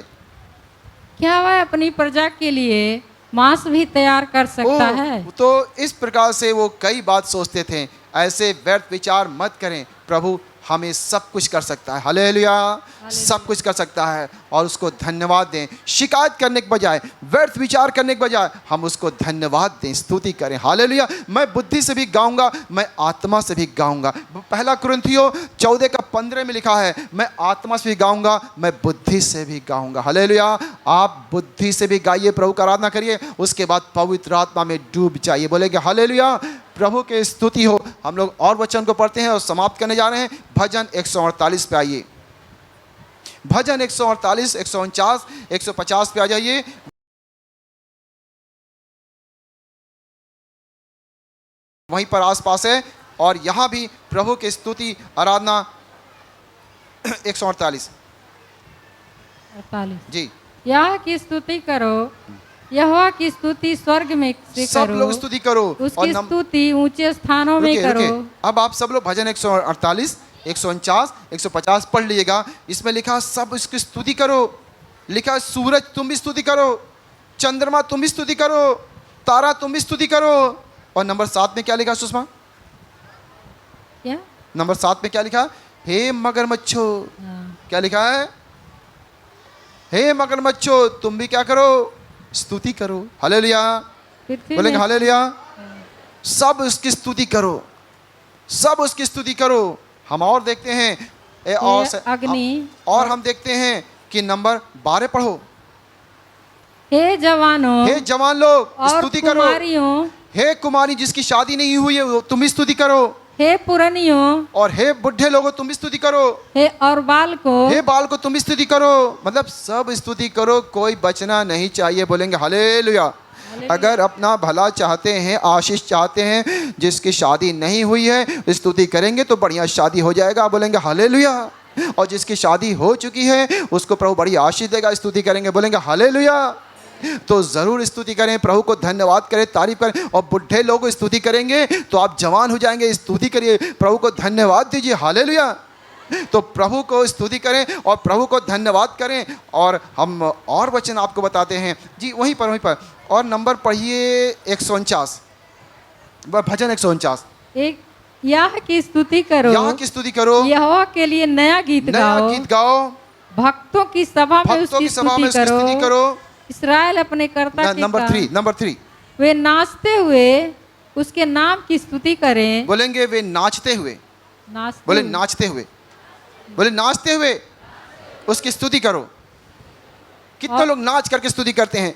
क्या वह अपनी प्रजा के लिए मांस भी तैयार कर सकता है? तो इस प्रकार से वो कई बात सोचते थे। ऐसे व्यर्थ विचार मत करें। प्रभु हमें सब कुछ कर सकता है। हालेलुया, सब कुछ कर सकता है, और उसको धन्यवाद दें। शिकायत करने के बजाय, व्यर्थ विचार करने के बजाय हम उसको धन्यवाद दें, स्तुति करें। हालेलुया। मैं बुद्धि से भी गाऊंगा, मैं आत्मा से भी गाऊंगा। 1 कुरिन्थियों 14:15 में लिखा है, मैं आत्मा से भी गाऊंगा, मैं बुद्धि से भी गाऊंगा। हालेलुया। आप बुद्धि से भी गाइए, प्रभु का आराधना करिए, उसके बाद पवित्र आत्मा में डूब जाइए। बोलेंगे हालेलुया, प्रभु के स्तुति हो। हम लोग और वचन को पढ़ते हैं और समाप्त करने जा रहे हैं। भजन 148 पे आइए। भजन 148, 149, 150 पे आ जाइए। वहीं पर आसपास है, और यहां भी प्रभु की स्तुति आराधना। 148 जी। यह की स्तुति करो, यहोवा की स्तुति स्वर्ग में से सब करो, लोग स्तुति करो, उसकी स्तुति ऊंचे स्थानों में करो। अब आप सब लोग भजन 148, 149, 150 पढ़ लीजिएगा। इसमें लिखा सब इसकी स्तुति करो। लिखा सूरज तुम भी स्तुति करो, चंद्रमा तुम भी स्तुति करो, तारा तुम भी स्तुति करो। और नंबर 7 में क्या लिखा सुषमा? क्या नंबर 7 में क्या लिखा? हे मगरमच्छो। क्या लिखा है? हे मगरमच्छो तुम भी क्या करो? स्तुति करो। हालेलुया। बोलेंगे हालेलुया। सब उसकी स्तुति करो, सब उसकी स्तुति करो। हम और देखते हैं और अग्नि, और हम देखते हैं कि नंबर 12 पढ़ो। हे जवानों, हे जवान लोग स्तुति करो। हे कुमारी जिसकी शादी नहीं हुई है तुम भी स्तुति करो। हे पुरनियों, और हे बुढ़े लोगों तुम भी स्तुति करो। हे और बाल को तुम भी स्तुति करो। मतलब सब स्तुति करो, कोई बचना नहीं चाहिए। बोलेंगे हालेलुया। अगर अपना भला चाहते हैं, आशीष चाहते हैं, जिसकी शादी नहीं हुई है स्तुति करेंगे तो बढ़िया शादी हो जाएगा। बोलेंगे हालेलुया। और जिसकी शादी हो चुकी है उसको प्रभु बड़ी आशीष देगा। स्तुति करेंगे, बोलेंगे हालेलुया। तो ज़रूर स्तुति करें, प्रभु को धन्यवाद करें, तारीफ करें। और बुढ़े लोग स्तुति करेंगे तो आप जवान हो जाएंगे। स्तुति करिए, प्रभु को धन्यवाद दीजिए, हालेलुया। तो प्रभु को स्तुति करें और प्रभु को धन्यवाद करें। और हम और वचन आपको बताते हैं जी, वहीं पर और नंबर पढ़िए 149, भजन 149। एक यह की स्तुति करो, यहाँ की स्तुति करो, यहोवा के लिए नया गीत गाओ, भक्तों की सभा में उसकी स्तुति करो। इसराइल अपने कर्ता के नंबर 3 वे नाचते हुए उसके नाम की स्तुति करें। बोलेंगे वे नाचते हुए, बोले नाचते हुए, बोले नाचते हुए उसकी स्तुति करो। कितने लोग नाच करके स्तुति करते हैं?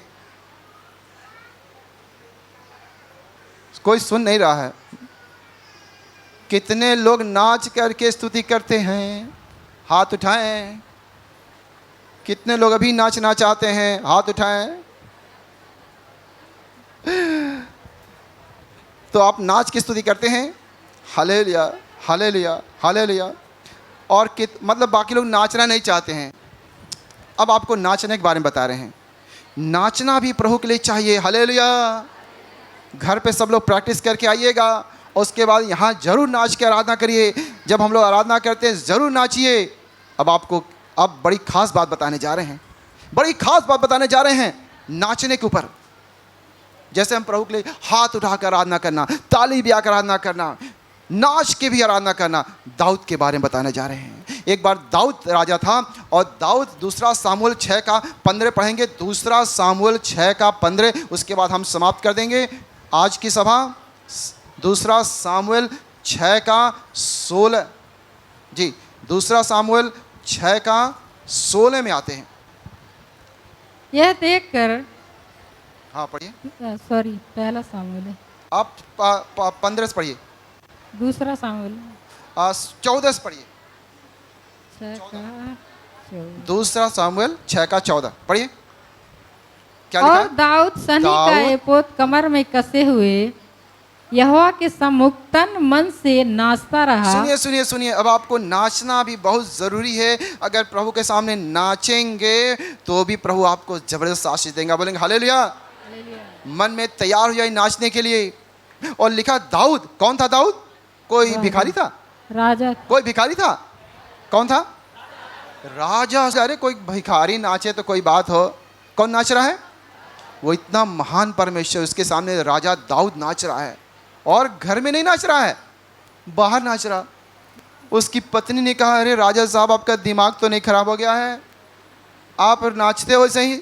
कोई सुन नहीं रहा है। कितने लोग नाच करके स्तुति करते हैं? हाथ उठाएं। कितने लोग अभी नाचना चाहते हैं? हाथ उठाएं। तो आप नाच की स्तुति करते हैं, हालेलुया हालेलुया हालेलुया। और मतलब बाकी लोग नाचना नहीं चाहते हैं। अब आपको नाचने के बारे में बता रहे हैं। नाचना भी प्रभु के लिए चाहिए, हालेलुया। घर पे सब लोग प्रैक्टिस करके आइएगा और उसके बाद यहाँ ज़रूर नाच के आराधना करिए। जब हम लोग आराधना करते हैं ज़रूर नाचिए। अब बड़ी खास बात बताने जा रहे हैं, बड़ी खास बात बताने जा रहे हैं नाचने के ऊपर। जैसे हम प्रभु के लिए हाथ उठाकर आराधना करना, ताली बजाकर आराधना करना, नाच के भी आराधना करना, दाऊद के बारे में बताने जा रहे हैं। एक बार दाऊद राजा था और दाऊद 2 सामुएल 6:15 पढ़ेंगे। 2 सामुएल 6:15, उसके बाद हम समाप्त कर देंगे आज की सभा। 2 सामुएल 6:16 जी, 2 सामुएल 6:16 में आते हैं। यह देखकर, हाँ पढ़िए, सॉरी पहला सामुएल है, आप 15 से पढ़िए। 2 सामुएल 14 से पढ़िए। 2 सामुएल 6:14 पढ़िए। क्या लिखा और है? दाऊद सनी का एपोद कमर में कसे हुए यहोवा के सम्मुख तन मन से नाचता रहा। सुनिए सुनिए सुनिए, अब आपको नाचना भी बहुत ज़रूरी है। अगर प्रभु के सामने नाचेंगे तो भी प्रभु आपको जबरदस्त आशीष देंगे। बोलेंगे हालेलुया। मन में तैयार हो जाए नाचने के लिए। और लिखा दाऊद, कौन था दाऊद? कोई भिखारी था? राजा। कोई भिखारी था? कौन था? राजा। अरे कोई भिखारी नाचे तो कोई बात हो, कौन नाच रहा है? वो इतना महान परमेश्वर, उसके सामने राजा दाऊद नाच रहा है। और घर में नहीं नाच रहा है, बाहर नाच रहा। उसकी पत्नी ने कहा, अरे राजा साहब आपका दिमाग तो नहीं खराब हो गया है? आप नाचते हो सही,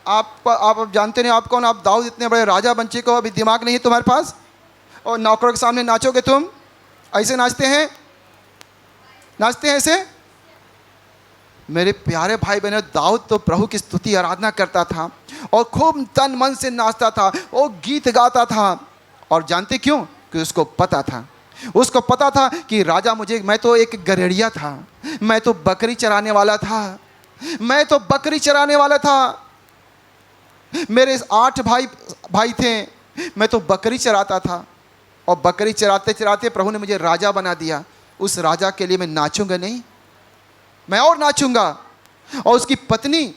आप जानते नहीं आप कौन? आप दाऊद इतने बड़े राजा बन चुके हो, अभी दिमाग नहीं है तुम्हारे पास और नौकरों के सामने नाचोगे तुम? ऐसे नाचते हैं? नाचते हैं ऐसे? मेरे प्यारे भाई बहनों, दाऊद तो प्रभु की स्तुति आराधना करता था और खूब तन मन से नाचता था, वो गीत गाता था। और जानते क्यों? कि उसको पता था कि राजा मैं तो एक गरेड़िया था, मैं तो बकरी चराने वाला था, मेरे 8 भाई थे, मैं तो बकरी चराता था। और बकरी चराते चराते प्रभु ने मुझे राजा बना दिया। उस राजा के लिए मैं नाचूंगा नहीं, मैं और नाचूंगा। और उसकी पत्नी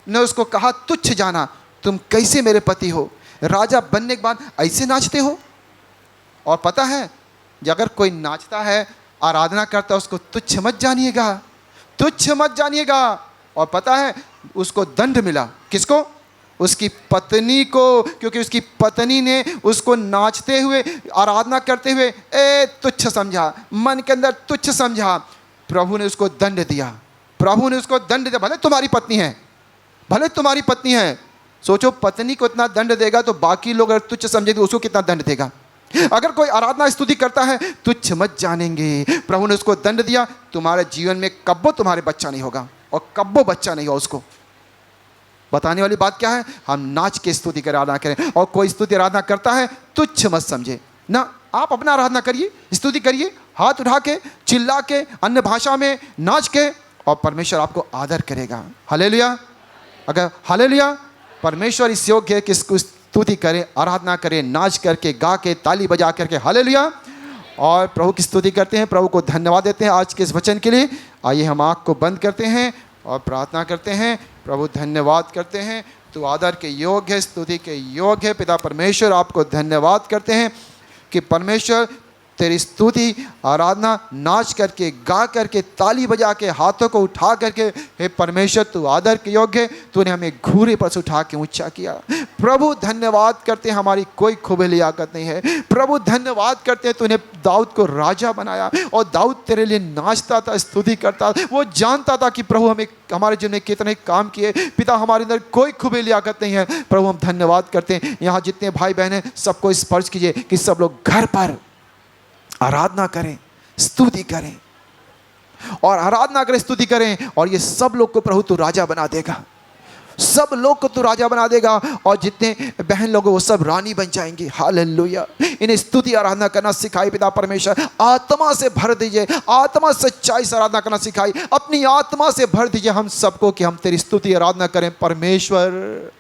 ने उसको कहा, तुच्छ जाना, तुम कैसे मेरे पति हो? राजा बनने के बाद ऐसे नाचते हो? और पता है, अगर कोई नाचता है, आराधना करता है, उसको तुच्छ मत जानिएगा, तुच्छ मत जानिएगा। और पता है उसको दंड मिला, किसको? उसकी पत्नी को, क्योंकि उसकी पत्नी ने उसको नाचते हुए, आराधना करते हुए तुच्छ समझा, मन के अंदर तुच्छ समझा। प्रभु ने उसको दंड दिया, भले तुम्हारी पत्नी है, सोचो पत्नी को इतना दंड देगा तो बाकी लोग अगर तुच्छ समझेंगे उसको कितना दंड देगा। अगर कोई आराधना स्तुति करता है, तुच्छ मत जानेंगे, प्रभु ने उसको दंड दिया। तुम्हारे जीवन में कब्बो तुम्हारे बच्चा नहीं होगा और कब्बो बच्चा नहीं होगा। उसको बताने वाली बात क्या है? हम नाच के स्तुति कर आराधना करें। और कोई स्तुति आराधना करता है, तुच्छ मत समझे ना। आप अपना आराधना करिए, स्तुति करिए, हाथ उठा के, चिल्ला के, अन्य भाषा में नाच के, और परमेश्वर आपको आदर करेगा। हालेलुया। अगर हालेलुया, परमेश्वर इस योग्य है कि इसको स्तुति करें, आराधना करें, नाच करके, गा के, ताली बजा करके। हालेलुया। और प्रभु की स्तुति करते हैं, प्रभु को धन्यवाद देते हैं आज के इस वचन के लिए। आइए हम आँख को बंद करते हैं और प्रार्थना करते हैं। प्रभु धन्यवाद करते हैं, तू आदर के योग्य है, स्तुति के योग्य है। पिता परमेश्वर आपको धन्यवाद करते हैं कि परमेश्वर तेरी स्तुति, आराधना, नाच करके, गा करके, ताली बजा के, हाथों को उठा करके, हे परमेश्वर तू आदर के योग्य है। तूने हमें घूरे पर से उठा के ऊंचा किया। प्रभु धन्यवाद करते हैं, हमारी कोई खूबी लियाकत नहीं है। प्रभु धन्यवाद करते हैं, तूने दाऊद को राजा बनाया और दाऊद तेरे लिए नाचता था, स्तुति करता था। वो जानता था कि प्रभु हमें हमारे जीवन में कितने काम किए। पिता हमारे अंदर कोई खूबी लियाकत नहीं है। प्रभु हम धन्यवाद करते हैं। यहाँ जितने भाई बहन हैं सबको स्पर्श कीजिए कि सब लोग घर पर आराधना करें, स्तुति करें और आराधना करें, स्तुति करें। और ये सब लोग को प्रभु तू राजा बना देगा, सब लोग को तू राजा बना देगा। और जितने बहन लोग वो सब रानी बन जाएंगी। हालेलुया। इन्हें स्तुति आराधना करना सिखाई पिता परमेश्वर। आत्मा से भर दीजिए, आत्मा सच्चाई से आराधना करना सिखाई। अपनी आत्मा से भर दीजिए हम सबको कि हम तेरी स्तुति आराधना करें। परमेश्वर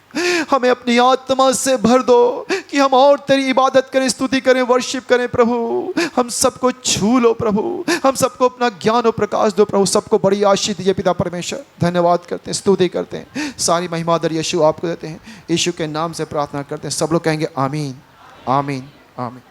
हमें अपनी आत्मा से भर दो कि हम और तेरी इबादत करें, स्तुति करें, वर्शिप करें। प्रभु हम सबको छू लो प्रभु, हम सबको अपना ज्ञान और प्रकाश दो प्रभु। सबको बड़ी आशीष दीजिए पिता परमेश्वर। धन्यवाद करते हैं, स्तुति करते हैं। सारी महिमा दर यीशु आपको देते हैं। यीशु के नाम से प्रार्थना करते हैं। सब लोग कहेंगे आमीन, आमीन, आमीन।